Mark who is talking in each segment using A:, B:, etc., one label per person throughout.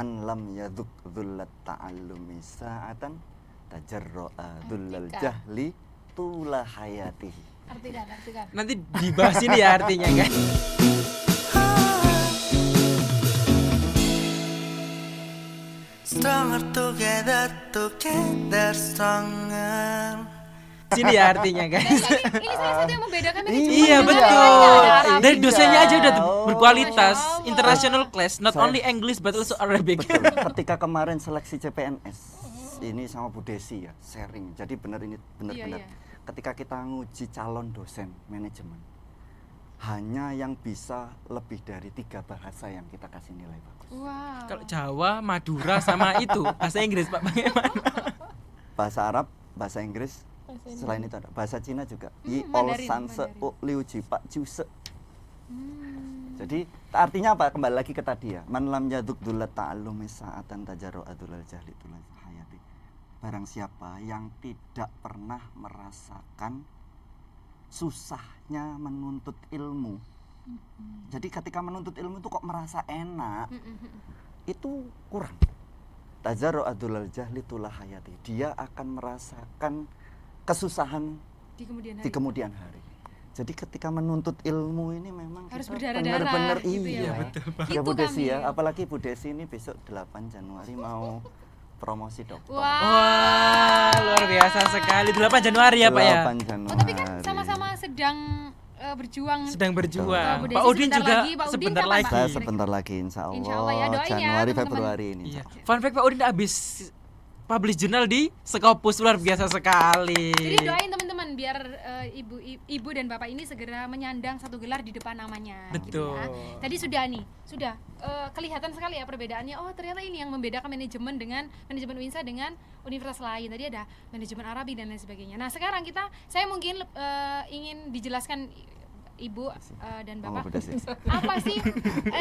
A: an lam yaduk dzullat ta'allumi sa'atan tajarra'a dzullal jahli tula hayatihi.
B: Artikan.
C: Nanti dibahas ini ya artinya kan.
D: Stronger together, together stronger.
C: Sini ya artinya guys.
B: Ini salah satu yang membedakan manajemen.
C: Iya
B: dengan
C: betul.
B: Arabic.
C: Dari dosennya aja udah berkualitas,
B: Masya Allah.
C: international class, not
A: Saya-
C: only English but also Arabic.
A: Betul. Ketika kemarin seleksi CPNS ini sama Bu Desi ya sharing. Jadi ini benar-benar.
B: Iya.
A: Ketika kita nguji calon dosen manajemen, hanya yang bisa lebih dari 3 bahasa yang kita kasih nilai bagus.
B: Wow.
C: Kalau Jawa, Madura sama itu bahasa Inggris Pak bagaimana?
A: Bahasa Arab, bahasa Inggris, selain itu ada bahasa Cina juga. Yi ol
B: Mandarin,
A: san se
B: Mandarin.
A: u liu ji pak ju se. Jadi artinya apa? Kembali lagi ke tadi ya. Man lam yaduk dzullat ta'allumi sa'atan tajarru'a dzulal jahli tulal hayati. Barang siapa yang tidak pernah merasakan susahnya menuntut ilmu. Jadi ketika menuntut ilmu itu kok merasa enak, itu kurang. Tajarru'a dzulal jahli tulal hayati. Dia akan merasakan kesusahan
B: Di kemudian hari.
A: di kemudian hari. Jadi ketika menuntut ilmu ini memang
B: Harus
A: kita
B: berdarah-darah
A: benar-benar
B: gitu ya,
A: iya.
B: Pak.
C: betul,
A: Ya
B: Itu
A: Bu Desi
B: kami.
A: ya, apalagi Bu Desi ini besok 8 Januari mau promosi dokter.
B: Wah.
C: Wah, luar biasa sekali. 8 Januari ya Pak ya.
A: 8 Januari.
B: Oh, tapi kan sama-sama sedang berjuang.
C: Sedang berjuang.
B: Bu Desi
C: Pak Udin
B: sebentar
C: juga
B: lagi, Pak Udin
C: sebentar
B: kapan,
C: lagi.
B: Pak?
A: Saya sebentar lagi insya Allah,
B: Insya Allah ya, doain ya,
A: Januari
B: teman-teman.
A: Februari ini.
C: Iya.
A: insya Allah.
C: Fun fact Pak Udin habis publish jurnal di Scopus, luar biasa sekali.
B: Jadi doain teman-teman biar ibu dan bapak ini segera menyandang satu gelar di depan namanya.
C: Betul.
B: Gitu ya. Tadi sudah kelihatan sekali ya perbedaannya. Oh ternyata ini yang membedakan manajemen dengan manajemen UINSA dengan universitas lain. Tadi ada manajemen Arabi dan lain sebagainya. Nah sekarang saya mungkin ingin dijelaskan ibu dan
A: Oh,
B: bapak
A: Bu Desi.
B: apa sih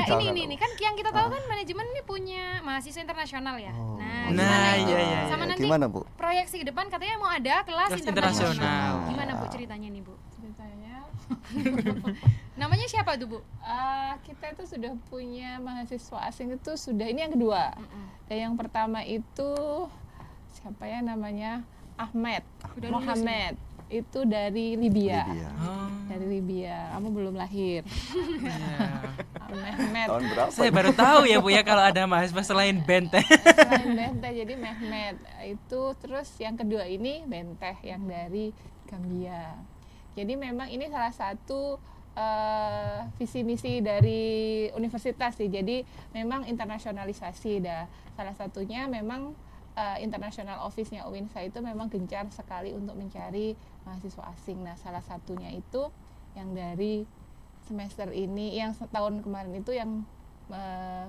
A: Jangan.
B: ini kan yang kita tahu kan manajemen ini punya mahasiswa internasional ya.
A: Oh.
B: Nah,
C: Nah,
B: gimana ini?
C: iya.
B: Sama nanti
A: Gimana Bu?
B: proyeksi ke depan katanya mau ada kelas
C: Kelas
B: internasional.
C: internasional.
B: Gimana Bu ceritanya nih Bu?
E: Ceritanya
B: Namanya siapa tuh Bu?
E: kita itu sudah punya mahasiswa asing itu sudah ini yang kedua. Dan yang pertama itu siapa ya namanya Ahmed
B: Udah lulus
E: Mohamed itu dari Libya.
A: Libya.
C: Oh,
E: Dari Libya. Kamu belum lahir.
C: iya.
E: Mehmet.
A: Tahun berapa?
C: Saya baru tahu ya Bu ya kalau ada mahasiswa selain Benteng.
E: Selain Benteh jadi Mehmet itu terus yang kedua ini Benteh yang dari Gambia. Jadi memang ini salah satu visi misi dari universitas sih. Jadi memang internasionalisasi dah. Salah satunya memang international office-nya UINSA itu memang gencar sekali untuk mencari mahasiswa asing. Nah, salah satunya itu yang dari semester ini, yang setahun kemarin itu yang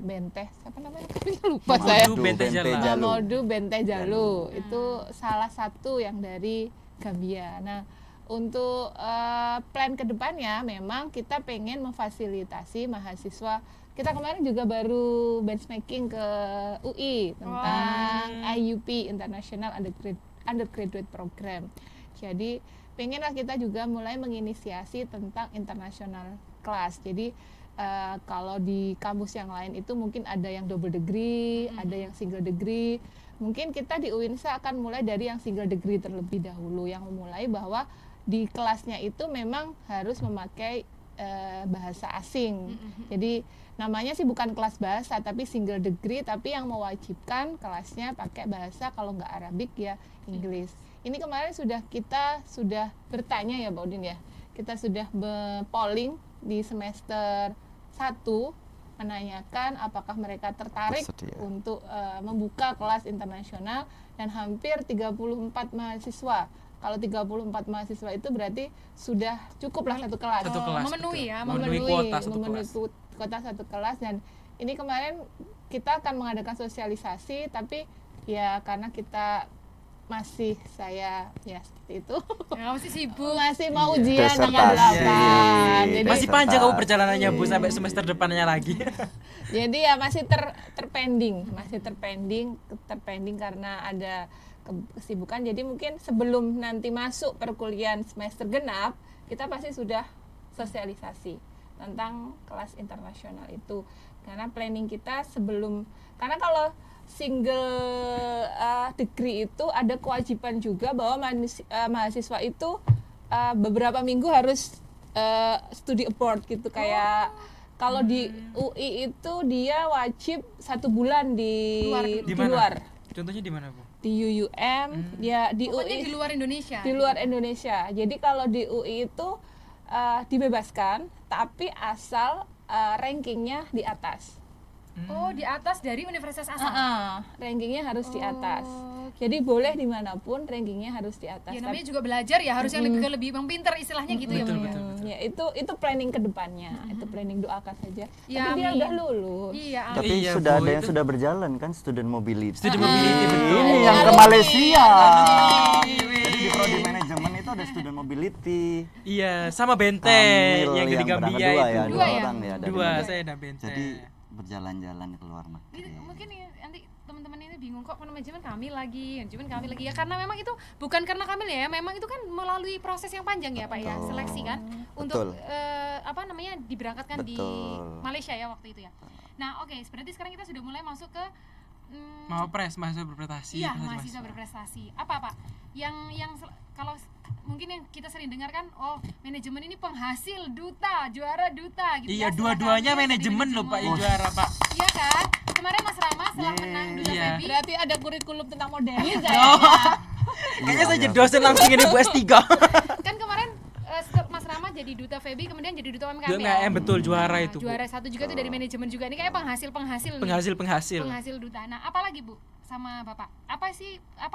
E: Benteh, siapa namanya? Lupa saya.
C: Modu Benteh Jalu.
E: Modu Benteh Jalu itu salah satu yang dari Gambia. Nah, untuk plan kedepannya memang kita pengen memfasilitasi mahasiswa. Kita kemarin juga baru benchmarking ke UI tentang IUP International Undergraduate Program. Jadi pengenlah kita juga mulai menginisiasi tentang international class. Jadi kalau di kampus yang lain itu mungkin ada yang double degree, ada yang single degree. Mungkin kita di UINSA akan mulai dari yang single degree terlebih dahulu, yang memulai bahwa di kelasnya itu memang harus memakai bahasa asing. Jadi namanya sih bukan kelas bahasa tapi single degree, tapi yang mewajibkan kelasnya pakai bahasa, kalau nggak Arabik ya Inggris. Ini kemarin kita sudah bertanya ya Pak Udin ya. Kita sudah polling di semester 1 menanyakan apakah mereka tertarik
A: Bersedia.
E: untuk membuka kelas internasional, dan hampir 34 mahasiswa. Kalau 34 mahasiswa itu berarti sudah cukuplah satu kelas.
C: Satu kelas.
B: Memenuhi ya,
C: Memenuhi kuota satu
E: memenuhi
C: kelas.
E: kuota satu kelas. Dan ini kemarin kita akan mengadakan sosialisasi, tapi ya karena kita masih seperti itu
B: Ya, masih sibuk.
E: masih mau ujian tanggal
A: Disertasi.
E: 8. Jadi
C: Masih panjang kamu perjalanannya Bu sampai semester depannya lagi.
E: jadi ya masih terpending karena ada kesibukan. Jadi mungkin sebelum nanti masuk perkuliahan semester genap, kita pasti sudah sosialisasi tentang kelas internasional itu. Karena planning kita karena kalau single degree itu ada kewajiban juga bahwa mahasiswa itu beberapa minggu harus studi abroad gitu, kayak kalau di UI itu dia wajib 1 bulan di
C: Di mana?
E: luar.
C: Contohnya di mana, Bu?
E: Di UUM, ya di
B: Pokoknya
E: UI
B: di luar Indonesia.
E: di luar Indonesia. Jadi kalau di UI itu dibebaskan, tapi asal rankingnya di atas.
B: Oh, di atas dari universitas asal.
E: Rankingnya harus di atas.
B: oke.
E: Jadi boleh dimanapun rankingnya harus di atas.
B: Ya namanya juga belajar ya, harusnya lebih pinter istilahnya gitu ya, Bu, ya.
E: Ya itu planning kedepannya, itu planning, doakan saja.
B: Ya,
E: Tapi dia
B: amin.
E: udah lulus.
B: Iya, amin.
A: Tapi
C: Iya,
A: sudah
C: Bu,
A: ada yang
C: itu-
A: sudah berjalan kan, student mobility.
C: Student mobility, betul.
A: Ini yang ke
E: Alumni.
A: Malaysia. Jadi di prodi manajemen itu ada student mobility.
C: Iya, sama Benteng
A: Amil
C: yang dari
A: berangkat
C: Gambia
A: dua
C: itu.
A: ya,
B: Dua
A: dua
B: ya?
A: orang ya dari
C: Dua,
A: Malaysia.
C: saya dan Benteng.
A: Jadi berjalan-jalan ke luar negeri.
B: Ini mungkin nanti teman-teman ini bingung kok manajemen kami lagi ya, karena memang itu bukan karena kami ya, memang itu kan melalui proses yang panjang ya Pak ya,
A: Betul.
B: seleksi kan
A: Betul.
B: untuk diberangkatkan di
A: Betul.
B: Malaysia ya waktu itu ya. Nah oke, berarti sekarang kita sudah mulai masuk ke
C: Mawapres, mahasiswa berprestasi.
B: iya
C: prestasi
B: mahasiswa berprestasi. Apa Pak? Kalau mungkin yang kita sering dengar kan, oh manajemen ini penghasil duta, juara duta gitu.
C: Iya,
B: ya,
C: dua-duanya
B: sedangkan dia
C: manajemen
B: jadi
C: loh Pak, yang
B: manajemen.
C: juara Pak.
B: Iya kan? Kemarin Mas Rama setelah menang Duta
C: Iya.
B: Febi,
E: Berarti ada kurikulum tentang modeling
C: Oh, kayaknya saya jadi dosen langsung ini Bu S3.
B: kan kemarin setelah Mas Rama jadi Duta Febi, kemudian jadi Duta UMKM ya?
C: UMKM betul juara
B: Nah,
C: itu Bu.
B: juara satu juga tuh dari manajemen juga. Ini kayak penghasil nih.
C: Penghasil.
B: Penghasil duta. Nah, apalagi Bu sama Bapak? Apa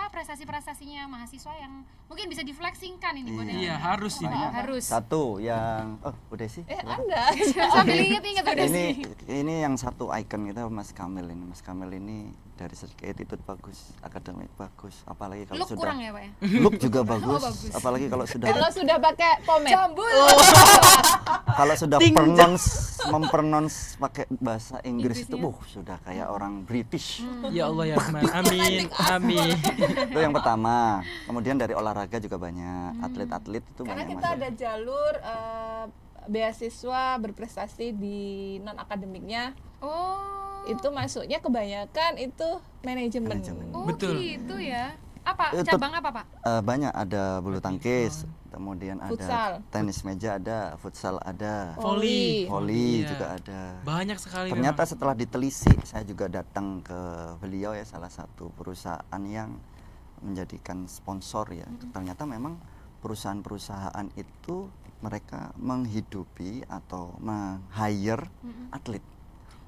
B: prestasi-prestasinya mahasiswa yang mungkin bisa difleksingkan ini buat
C: Iya,
B: yang-
C: harus ini.
A: Banyak.
B: Harus.
A: Satu yang udah sih.
E: Anda
B: Sambil inget-inget udah sih.
A: Ini yang satu ikon kita Mas Kamil ini. Mas Kamil ini dari segi attitude bagus, akademik bagus, apalagi kalau
B: Look
A: sudah
B: kurang ya, Pak ya?
A: look juga bagus,
B: bagus.
A: apalagi kalau sudah
E: kalau sudah pakai pomade.
B: Jambul.
A: kalau sudah mempronounce pakai bahasa Inggris itu,
B: Inggrisnya.
A: sudah kayak orang British.
C: Ya Allah ya Rahman. Amin. Amin.
A: Itu yang pertama. Kemudian dari olahraga juga banyak, atlet-atlet itu
E: Karena
A: banyak
E: kita
A: masuk.
E: ada jalur beasiswa berprestasi di non akademiknya.
B: Oh.
E: Itu masuknya kebanyakan itu manajemen.
A: Manajemen.
B: Oh,
C: Betul.
B: gitu ya. Apa
A: Itu-
B: cabang apa, Pak?
A: Banyak, ada bulu tangkis, kemudian
E: Futsal.
A: ada tenis meja, ada futsal, ada
C: Volley.
A: volley
C: Iya.
A: juga ada.
C: Banyak sekali
A: Ternyata
C: memang.
A: setelah ditelisik, saya juga datang ke beliau ya, salah satu perusahaan yang menjadikan sponsor ya. Ternyata memang perusahaan-perusahaan itu mereka menghidupi atau meng-hire atlet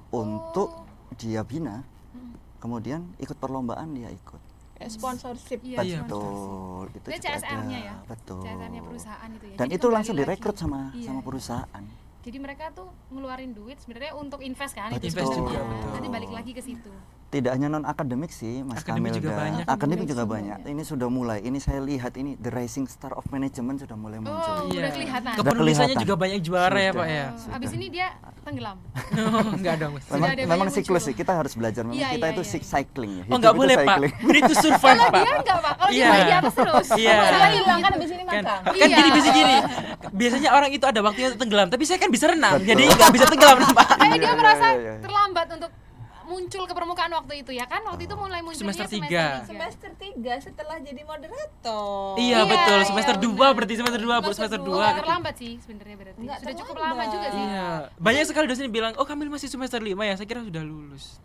A: untuk dia bina, kemudian ikut perlombaan dia ikut.
E: Sponsorship.
B: Iya,
C: Iya.
A: Betul, itu
B: Itu
A: juga
B: CSR-nya
A: ada.
B: ya?
A: Betul.
B: CSR-nya perusahaan itu ya.
A: Dan
B: Jadi
A: itu
B: kembali
A: langsung
B: lagi.
A: direkrut sama
B: Iya.
A: perusahaan.
B: Jadi mereka tuh ngeluarin duit sebenarnya untuk invest kan,
A: Betul.
B: itu
C: Invest juga,
B: sebenarnya.
C: betul.
B: Nanti balik lagi ke situ.
A: Tidak hanya non akademik sih, Mas
C: Akademik
A: Kamil
C: juga
A: dan-
C: banyak.
A: akademik juga
E: Akademik
A: banyak. Ini sudah mulai. Ini saya lihat ini the rising star of management sudah mulai muncul.
B: Oh,
C: Iya.
B: udah kelihatan.
C: Kepenulisannya
A: kelihatan.
C: juga banyak juara ya
A: Sudah.
C: Pak ya.
B: Abis ini dia tenggelam.
C: Enggak dong.
B: Sudah
A: Memang,
B: ada
A: memang
B: banyak
A: siklus
B: muncul.
A: sih, kita harus belajar. Memang
B: Iya,
A: kita
B: iya,
A: itu
B: iya.
A: cycling ya.
C: Oh
A: Hidup
C: enggak
A: itu
C: boleh Pak.
A: cycling.
C: We need to survive Pak.
B: Dia enggak, Pak. Kalau dia
C: Iya.
B: main di atas terus.
C: Iya.
E: Setelah hilang kan habis ini
C: Kan,
E: makan.
C: kan
B: Iya.
C: gini bisa gini. Biasanya orang itu ada waktunya untuk tenggelam, tapi saya kan bisa renang, jadi nggak bisa tenggelam Pak.
B: Kayak dia
A: Iya,
B: merasa
A: iya, iya.
B: terlambat untuk muncul ke permukaan waktu itu ya kan? Waktu itu mulai munculnya
C: Semester
B: semester
C: tiga.
B: 3.
E: Semester 3 setelah jadi moderator.
C: Iya
B: Iya,
C: betul,
B: iya,
C: semester 2
B: benar.
C: berarti semester 2 Bu, semester 2.
B: Enggak terlambat sih sebenarnya berarti.
E: Nggak
B: Sudah cukup
E: terlambat.
B: lama juga sih.
C: Iya, banyak sekali dosen yang bilang, "Oh, Kamil masih semester 5 ya." Saya kira sudah lulus.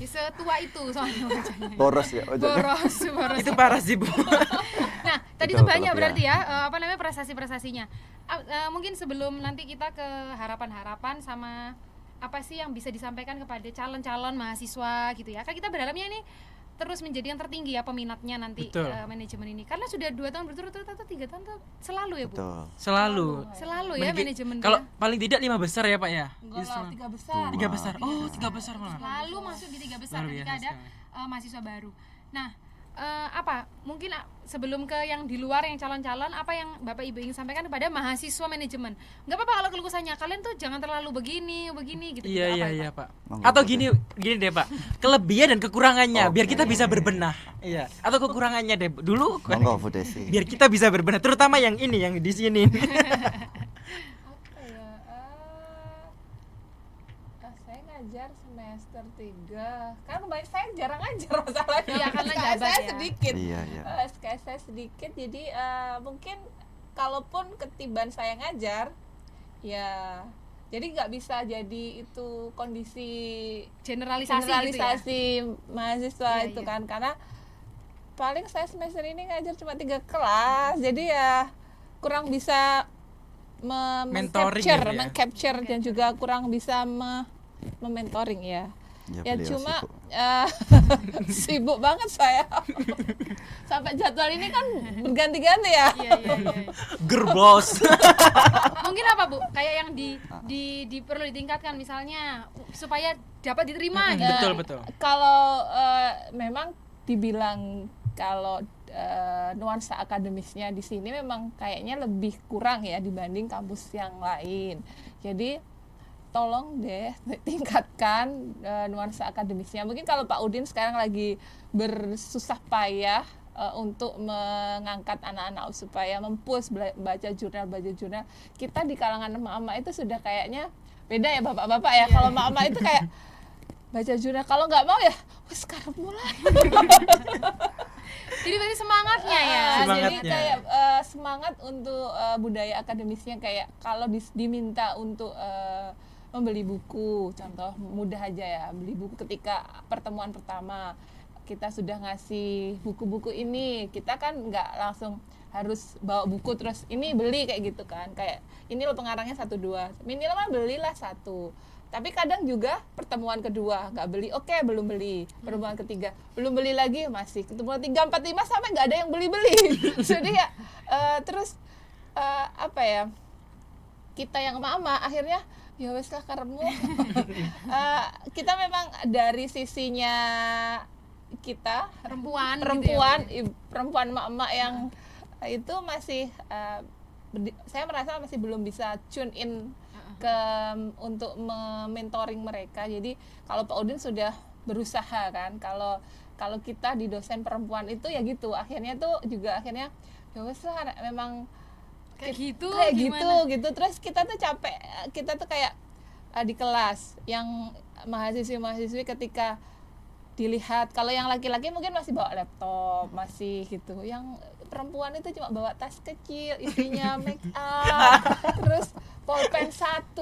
B: Ya, setua itu soalnya wajahnya.
A: Boros ya ojeknya.
B: Boros.
C: Itu parah sih, Bu.
B: Nah, tadi
A: Betul,
B: itu banyak
A: betul,
B: berarti ya, prestasi-prestasinya. Mungkin sebelum nanti kita ke harapan-harapan sama apa sih yang bisa disampaikan kepada calon-calon mahasiswa gitu ya. Kan kita berharapnya ini terus menjadi yang tertinggi ya peminatnya nanti
C: Betul.
B: manajemen ini. Karena sudah 2 tahun berturut-turut atau 3 tahun tuh selalu ya, Bu.
A: Betul.
C: Selalu.
B: Selalu ya manajemen
C: Kalau
B: kita.
C: paling tidak 5 besar ya, Pak ya.
E: Enggak lah, 3 besar.
C: 3 besar. Oh, 3 besar malah.
B: Selalu masuk di 3 besar
C: Luar
B: ketika
C: biasa
B: ada
C: sekali.
B: mahasiswa baru. Nah, mungkin sebelum ke yang di luar yang calon-calon, apa yang Bapak Ibu ingin sampaikan kepada mahasiswa manajemen? Nggak apa-apa kalau keluh kesahnya, kalian tuh jangan terlalu begini gitu.
C: Iya,
B: Apa
C: iya,
B: ya,
C: iya,
B: Pak?
C: Pak.
A: Monggo,
C: Atau
A: Pak.
C: gini deh, Pak. Kelebihan dan kekurangannya biar
A: Oke.
C: kita bisa berbenah. Iya. Atau kekurangannya deh. Dulu
A: Monggo Bu Desi.
C: biar kita bisa berbenah, terutama yang ini yang di sini.
E: Apa ya? Saya ngajar semester 3 kan kemarin saya jarang ngajar masalahnya.
B: Iya, karena
E: SKS
B: jabat
E: saya
B: ya.
E: sedikit.
A: Iya, iya.
E: SKS saya sedikit, jadi mungkin kalaupun ketiban saya ngajar ya jadi nggak bisa jadi itu kondisi
B: generalisasi gitu ya.
E: mahasiswa
B: Iya,
E: itu
B: iya.
E: kan, karena paling saya semester ini ngajar cuma 3 kelas, jadi ya kurang bisa
C: Mentoring
E: meng-capture,
C: gitu ya?
E: meng-capture dan juga kurang bisa mementoring ya. Ya
A: beliau
E: cuma
A: sibuk.
E: sibuk banget saya. Sampai jadwal ini kan berganti-ganti ya.
B: Iya, iya, iya.
C: Gerbos.
B: Mungkin apa Bu? Kayak yang di perlu ditingkatkan misalnya supaya dapat diterima gitu.
C: Betul, betul.
E: Kalau memang dibilang kalau nuansa akademisnya di sini memang kayaknya lebih kurang ya dibanding kampus yang lain. Jadi tolong deh tingkatkan nuansa akademisnya. Mungkin kalau Pak Udin sekarang lagi bersusah payah untuk mengangkat anak-anak supaya mempush baca jurnal. Kita di kalangan emak-emak itu sudah kayaknya beda ya bapak-bapak ya. Kalau emak-emak itu kayak baca jurnal, kalau nggak mau ya sekarang mulai.
B: Jadi berarti semangatnya ya.
E: Jadi
C: Semangatnya.
E: kayak semangat untuk budaya akademisnya, kayak kalau diminta untuk membeli buku, contoh mudah aja ya, beli buku ketika pertemuan pertama kita sudah ngasih buku-buku ini, kita kan nggak langsung harus bawa buku terus ini beli kayak gitu kan, kayak ini loh pengarangnya 1-2, minimal belilah 1. Tapi kadang juga pertemuan kedua nggak beli, oke belum beli, pertemuan ketiga belum beli lagi, masih pertemuan 3, 4, 5 sampai nggak ada yang beli. Jadi ya terus apa ya, kita yang emak-emak akhirnya ya wes lah karemu. Kita memang dari sisinya kita
B: Perempuan
E: perempuan emak-emak yang itu masih saya merasa masih belum bisa tune in untuk mentoring mereka. Jadi kalau Pak Udin sudah berusaha kan, kalau kita di dosen perempuan itu ya gitu, akhirnya tuh juga akhirnya ya wes lah memang
B: kayak gitu.
E: gitu. Terus kita tuh capek, kita tuh kayak di kelas yang mahasiswi ketika dilihat, kalau yang laki-laki mungkin masih bawa laptop, masih gitu, yang perempuan itu cuma bawa tas kecil isinya make up, terus pulpen 1,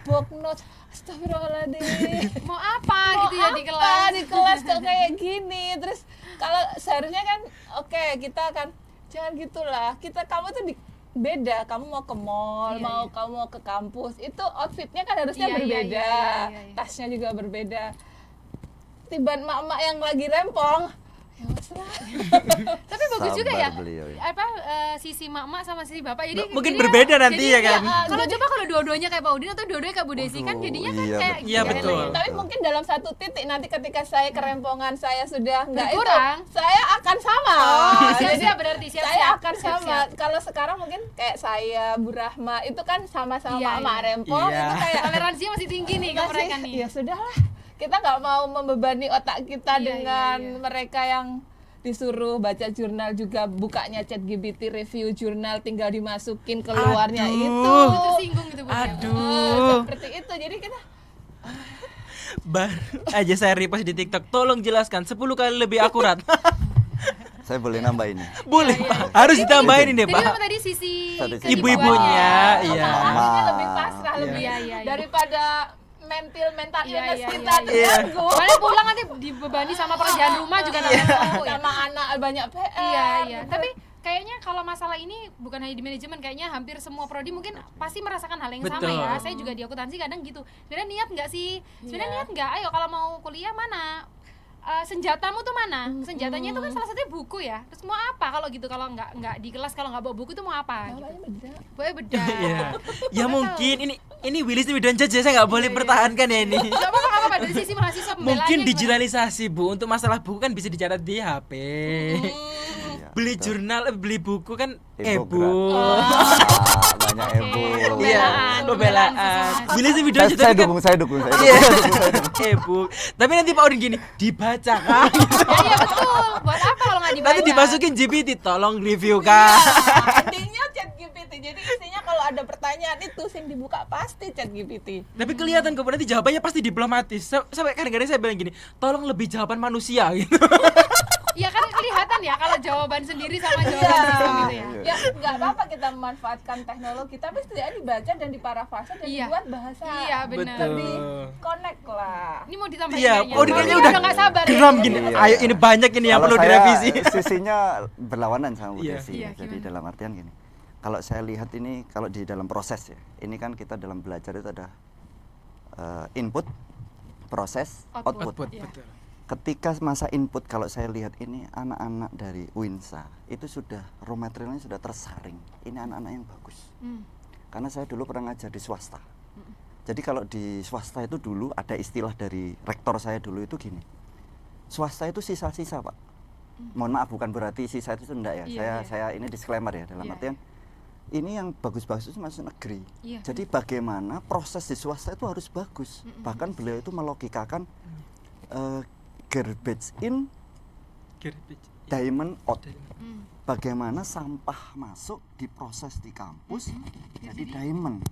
E: box notes, astagfirullahaladzim,
B: Mau apa gitu ya di kelas.
E: di kelas kok kayak gini. Terus kalau seharusnya kan oke, kita kan jangan gitulah, kamu tuh beda, kamu mau ke mall,
B: Iya.
E: kamu mau ke kampus, itu outfitnya kan harusnya
B: Iya,
E: berbeda,
B: iya.
E: tasnya juga berbeda. Tiban emak-emak yang lagi rempong, ya wes lah.
B: Tapi bagus juga ya.
A: Sabar beliau ya.
B: Apa sisi mama sama sisi bapak jadi
C: Mungkin
B: jadi
C: berbeda nanti
B: jadi
C: ya kan?
B: Kalau coba kalau dua-duanya kayak Pak Udin atau dua-duanya kayak Bu Desi kan jadinya kan
A: iya,
B: kayak
A: betul.
C: Iya,
B: gimana
C: betul.
B: ya?
E: Tapi mungkin dalam satu titik nanti ketika saya kerempongan, saya sudah enggak itu,
B: Berkurang.
E: saya akan sama.
B: Oh,
E: Jadi
B: siap-siap berarti siap-siap.
E: saya akan sama.
B: Siap-siap.
E: Kalau sekarang mungkin kayak saya, Bu Rahma, itu kan sama-sama
B: Iya,
E: emak
B: iya.
E: rempong,
C: Iya.
E: itu kayak
B: Toleransinya masih tinggi nih ke mereka nih.
E: ya sudahlah, kita nggak mau membebani otak kita
B: Iya,
E: dengan
B: iya.
E: mereka yang disuruh baca jurnal juga, bukanya ChatGPT review jurnal tinggal dimasukin keluarnya
C: Aduh.
E: itu.
B: Itu singgung itu Bu.
C: Aduh.
E: Seperti itu, jadi kita
C: Baru aja saya repost di TikTok. Tolong jelaskan 10 kali lebih akurat.
A: Saya boleh nambah ini.
C: Boleh, Pak. Harus ditambahin ini,
B: Jadi
C: Pak.
B: apa tadi sisi
A: Tadi sisi
C: Ibu-ibunya,
B: kehidupannya?
C: iya.
E: Akhirnya lebih pasrah,
C: Iya.
E: lebih
B: Iya, iya, iya.
E: daripada mental
B: Iya,
E: illness
B: iya,
E: kita
B: iya, iya.
E: terganggu.
B: Soalnya pulang nanti dibebani sama pekerjaan rumah juga nggak tahu ya.
E: Sama anak banyak PR.
B: Iya, iya.
E: gitu.
B: Tapi kayaknya kalau masalah ini bukan hanya di manajemen, kayaknya hampir semua prodi mungkin pasti merasakan hal yang sama
C: Betul.
B: ya. Saya juga di akuntansi kadang gitu. Sebenarnya niat nggak sih? Sebenarnya
E: Iya.
B: niat nggak? Ayo kalau mau kuliah mana? Senjatamu tuh mana? Senjatanya itu kan salah satunya buku ya. Terus mau apa kalau gitu? Kalau nggak di kelas, kalau nggak bawa buku tuh mau apa? Gitu.
E: Bapaknya beda.
B: Boleh bedah.
C: Iya. Ya mungkin ini Willis dan Jaja saya nggak boleh pertahankan ya ini.
B: Gak apa-apa, nggak apa-apa. Dari sisi mahasiswa pembelaannya
C: Mungkin
B: gimana?
C: digitalisasi Bu, untuk masalah buku kan bisa dicatat di HP.
A: Iya,
C: Beli
A: betul.
C: jurnal, beli buku kan
A: E-book
C: e-book.
A: Banyak e-book.
C: Iya,
B: Pembelaan
C: pembelaan.
B: sisi
C: Willis video
A: Saya,
C: aja
A: saya
C: tapi kan
A: dukung, saya dukung.
C: Iya. e-book. Tapi nanti Pak Udin gini, dibaca kan?
B: Ya, iya betul. Buat apa kalau nggak dibaca?
C: Nanti dimasukin GPT, tolong review kan.
E: Endingnya ChatGPT. Jadi isinya kalau ada pertanyaan pertanyaan itu sing dibuka pasti ChatGPT.
C: Tapi kelihatan kok nanti jawabannya pasti diplomatis. Sampai kadang-kadang saya bilang gini, tolong lebih jawaban manusia gitu.
B: Iya kan kelihatan ya kalau jawaban sendiri sama jawaban sistem gitu ya.
E: Ya nggak apa-apa kita memanfaatkan teknologi, tapi setidaknya dibaca dan diparafrase dan
B: Iya.
E: dibuat bahasa
B: Iya, benar.
E: lebih connect lah.
B: Ini mau ditambahin
C: Iya,
B: kayaknya.
C: kayaknya
B: Ini
C: udah
B: nggak sabar ya.
C: geram gini.
A: Iya.
C: Ayo ini banyak ini yang
A: Kalau
C: perlu
A: saya
C: direvisi.
A: sisinya berlawanan sama Bu
C: Iya.
A: Desi.
B: Iya,
A: Jadi
B: gimana?
A: dalam artian gini. Kalau saya lihat ini kalau di dalam proses ya. Ini kan kita dalam belajar itu ada input, proses,
B: Output.
A: output.
B: Iya.
C: Betul.
A: Ketika masa input kalau saya lihat ini anak-anak dari Winsa itu sudah raw materialnya sudah tersaring. Ini anak-anak yang bagus. Karena saya dulu pernah ngajar di swasta. Jadi kalau di swasta itu dulu ada istilah dari rektor saya dulu itu gini. Swasta itu sisa-sisa, Pak. Mohon maaf bukan berarti sisa itu enggak ya.
B: Iya,
A: Saya ini disclaimer ya dalam
B: Iya,
A: artian ini yang bagus-bagus itu masuk negeri.
B: Iya.
A: Jadi bagaimana proses di swasta itu harus bagus. Bahkan beliau itu melogikakan garbage in, diamond out. Bagaimana sampah masuk diproses di kampus jadi diamond.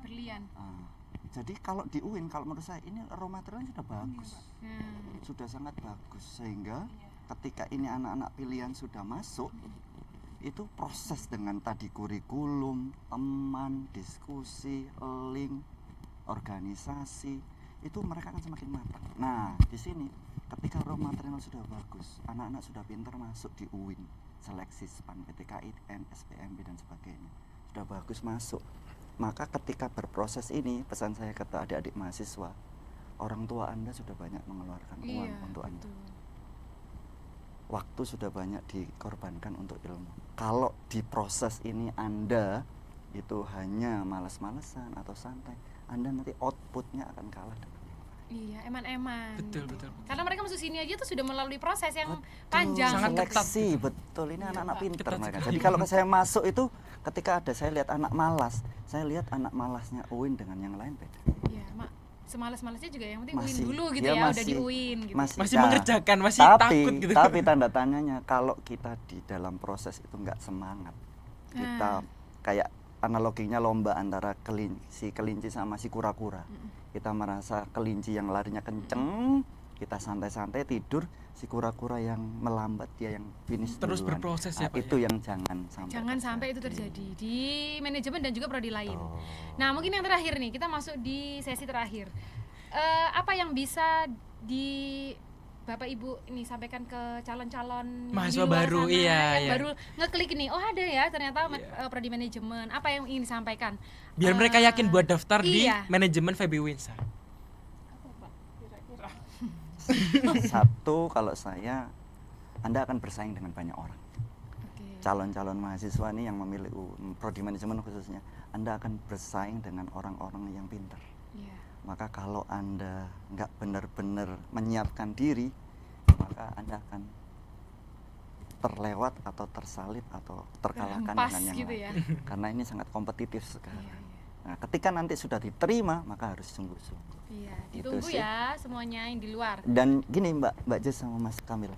B: Berlian.
A: Nah, jadi kalau di UIN kalau menurut saya ini raw materialnya sudah bagus. Sudah sangat bagus sehingga ketika ini anak-anak pilihan sudah masuk itu proses dengan tadi kurikulum, teman, diskusi, link, organisasi itu mereka akan semakin matang. Nah, di sini ketika raw material sudah bagus, anak-anak sudah pintar masuk di UIN, seleksi SPAN, PTKI, SPMB dan sebagainya. Sudah bagus masuk. Maka ketika berproses ini, pesan saya ke adik-adik mahasiswa, orang tua Anda sudah banyak mengeluarkan uang untuk Anda. Waktu sudah banyak dikorbankan untuk ilmu. Kalau di proses ini Anda itu hanya malas-malesan atau santai, Anda nanti outputnya akan kalah dengan yang lain.
B: Iya, eman-eman.
C: Betul,
B: gitu.
C: betul.
B: Karena mereka masuk sini aja tuh sudah melalui proses yang
A: Betul,
B: panjang.
C: sangat
B: gitu.
C: ketat.
A: seleksi, betul ini anak-anak pintar
C: Ketat
A: mereka.
C: sekali.
A: Jadi kalau saya masuk itu ketika ada saya lihat anak malas, saya lihat anak malasnya UIN dengan yang lain beda.
B: Iya, Mak. Semalas-malasnya juga yang penting
A: Masih,
B: UIN dulu gitu
A: dia
B: ya, udah
A: masih-
B: di UIN gitu.
C: Masih
A: Nah,
C: mengerjakan, masih takut gitu.
A: Tapi tanda tanyanya kalau kita di dalam proses itu nggak semangat, kita kayak analoginya lomba antara kelinci sama si kura-kura. Kita merasa kelinci yang larinya kenceng, kita santai-santai tidur, si kura-kura yang melambat dia yang finish
C: Terus
A: duluan.
C: berproses
A: Nah,
C: ya, Pak,
A: itu
C: ya?
A: yang jangan sampai
B: itu terjadi di manajemen dan juga prodi lain.
A: Betul.
B: Nah, mungkin yang terakhir nih, kita masuk di sesi terakhir. Apa yang bisa di Bapak Ibu ini sampaikan ke calon-calon
C: Mahasiswa
B: di luar
C: baru,
B: sana
C: iya,
B: yang
C: iya.
B: baru ngeklik ini, oh ada ya ternyata prodi manajemen. Apa yang ingin disampaikan?
C: Biar mereka yakin buat daftar di
B: iya.
C: manajemen FEB Winsa.
A: Satu, kalau saya, Anda akan bersaing dengan banyak orang.
B: Oke.
A: Calon-calon mahasiswa nih yang memilih prodi manajemen khususnya, Anda akan bersaing dengan orang-orang yang pintar.
B: Iya.
A: Maka kalau Anda nggak benar-benar menyiapkan diri, maka Anda akan terlewat atau tersalip atau terkalahkan
B: Terhempas
A: dengan yang
B: gitu
A: lain.
B: ya.
A: Karena ini sangat kompetitif sekarang.
B: Iya, iya.
A: Nah, ketika nanti sudah diterima, maka harus sungguh-sungguh.
B: Iya,
A: Itu
B: ditunggu
A: sih.
B: ya semuanya yang di luar.
A: Dan gini Mbak Jess sama Mas Kamil,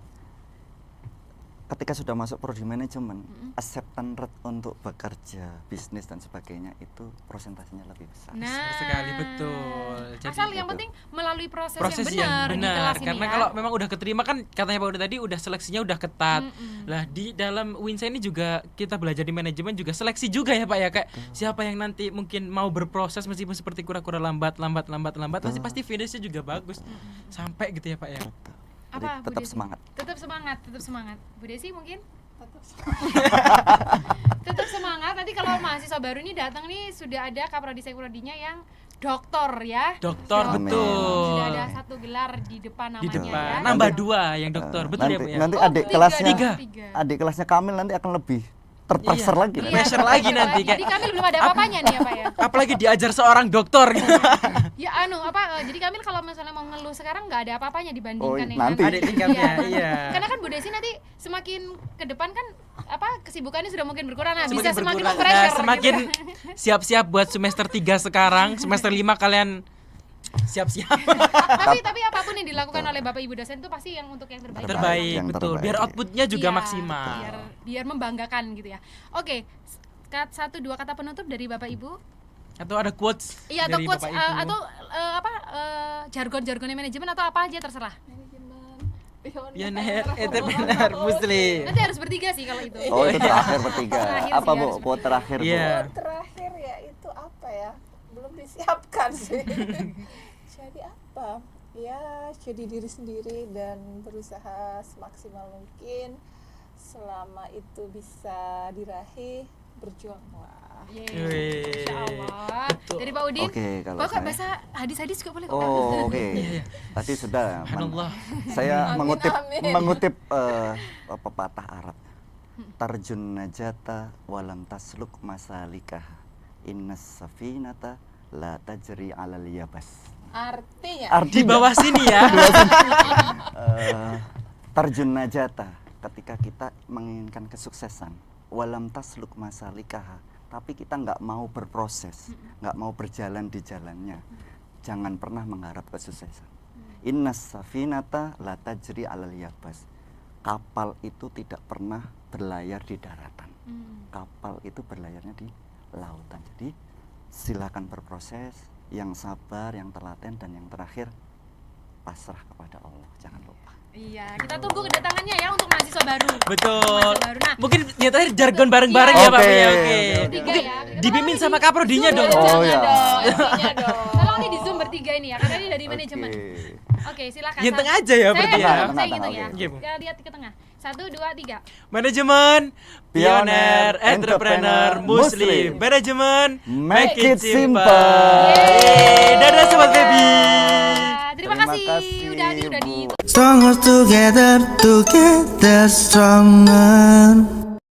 A: ketika sudah masuk prodi manajemen, acceptance rate untuk bekerja, bisnis dan sebagainya itu prosentasinya lebih besar.
B: Nah,
C: sekali, betul. Jadi
B: asal yang
A: itu.
B: penting melalui proses
C: Proses
B: yang benar di kelas ini
C: karena
B: ya.
C: kalau memang udah keterima kan katanya Pak Uda tadi udah seleksinya udah ketat.
B: Mm-mm.
C: Lah di dalam Winsa ini juga kita belajar di manajemen juga seleksi juga ya Pak ya, kayak siapa yang nanti mungkin mau berproses meskipun seperti kura-kura lambat pasti finishnya juga bagus sampai gitu ya Pak ya.
A: Betul.
B: Apa,
A: Jadi
B: Bu
A: tetap
B: Desi?
A: semangat.
B: Tetap semangat. Bu Desi mungkin? Tetap semangat. Nanti kalau mahasiswa baru ini datang nih sudah ada kaprodi sekrodinya yang doktor ya.
C: Dokter
A: Amin.
C: betul.
B: Sudah ada satu gelar di depan namanya
C: Di depan.
B: ya.
C: Nambah 2 yang dokter. Betul
A: nanti,
C: ya Pak ya?
A: nanti
B: Oh,
A: adik
B: tiga,
A: kelasnya,
C: tiga.
A: adik kelasnya Kamil nanti akan lebih terpressure
C: Iya.
A: lagi.
B: Iya,
C: Pressure lagi nanti,
B: Jadi kami belum ada apa-apanya nih ya Pak ya.
C: Apalagi diajar seorang dokter gitu.
B: Ya jadi Kamil kalau misalnya mau ngeluh sekarang nggak ada apa-apanya dibandingkan
A: Oh,
B: yang
A: nanti.
C: Adik tingkatnya, iya.
B: Karena kan Bu Desi nanti semakin ke depan kan kesibukannya sudah mungkin berkurang. Nah, bisa semakin
C: berkurang.
B: mempressure.
C: Nah, semakin
B: gitu.
C: siap-siap buat semester 3 sekarang, semester 5 kalian siap-siap.
B: tapi apapun yang dilakukan oleh Bapak Ibu dosen itu pasti yang untuk yang terbaik.
C: Terbaik,
A: Yang
C: betul.
A: terbaik.
C: Biar outputnya juga
B: Iya,
C: maksimal.
B: Biar membanggakan gitu ya. Oke, 1-2 kata penutup dari Bapak Ibu.
C: Atau ada quotes
B: Iya, atau
C: dari
B: quotes
C: Bapak Ibu.
B: atau jargon-jargonnya manajemen atau apa aja terserah.
E: Manajemen
C: Pioner entrepreneur muslim.
B: Nanti harus bertiga sih kalau itu.
A: Oh, itu terakhir bertiga.
B: Terakhir
A: Apa
B: sih
A: Bu?
B: harus
A: Quote terakhir Bu.
C: Iya.
E: Terakhir ya itu apa ya? Belum disiapkan sih. Jadi apa? Ya, jadi diri sendiri dan berusaha semaksimal mungkin. Selama itu bisa diraih, berjuanglah.
C: Wih.
B: Insya Allah. Dari Pak Udin.
A: Oke, kalau
B: Bapak
A: saya-
B: bahasa hadis-hadis juga boleh kok.
A: Oh, oke.
C: Iya.
A: Tadi sudah.
C: Subhanallah.
A: Saya
E: Amin,
A: mengutip
E: amin.
A: mengutip pepatah Arab. Tarjun najata walam tasluk masalikah. Innas safinata la tajri 'alal yabas.
E: Artinya
C: Di bawah sini ya.
A: Tarjun najata ketika kita menginginkan kesuksesan, walam tasluk masalikah, tapi kita nggak mau berproses, nggak mau berjalan di jalannya, jangan pernah mengharap kesuksesan. Innas safinata la tajri 'alal yabas. Kapal itu tidak pernah berlayar di daratan. Kapal itu berlayarnya di lautan. Jadi silakan berproses, yang sabar, yang telaten, dan yang terakhir pasrah kepada Allah. Jangan lupa.
B: Iya, kita tunggu kedatangannya ya untuk mahasiswa baru.
C: Betul.
B: Mahasiswa baru. Nah,
C: Mungkin ya terakhir jargon bareng-bareng ya Pak
A: Oke,
C: ya. Oke.
A: oke,
B: bertiga
C: Mungkin
B: ya.
C: dibimbing sama kaprodinya dong.
A: Oh,
E: jangan
A: ya.
E: dong, artinya dong.
B: Tolong nih di Zoom bertiga ini ya, karena ini dari manajemen.
A: Oke.
B: Oke, silakan.
C: Yang tengah aja ya berarti
A: ya.
B: Saya
A: Tengah,
B: gitu
A: tengah,
B: ya.
C: oke. Iya, Bu.
B: Kita lihat ke tengah. 1, 2, 3.
C: Manajemen Pioner Entrepreneur Muslim.
A: Muslim.
C: Manajemen
A: Make it simple.
C: Yeay. Dadah sobat baby.
B: Terima kasih. Udah di
A: Bu.
D: Stronger together, together stronger.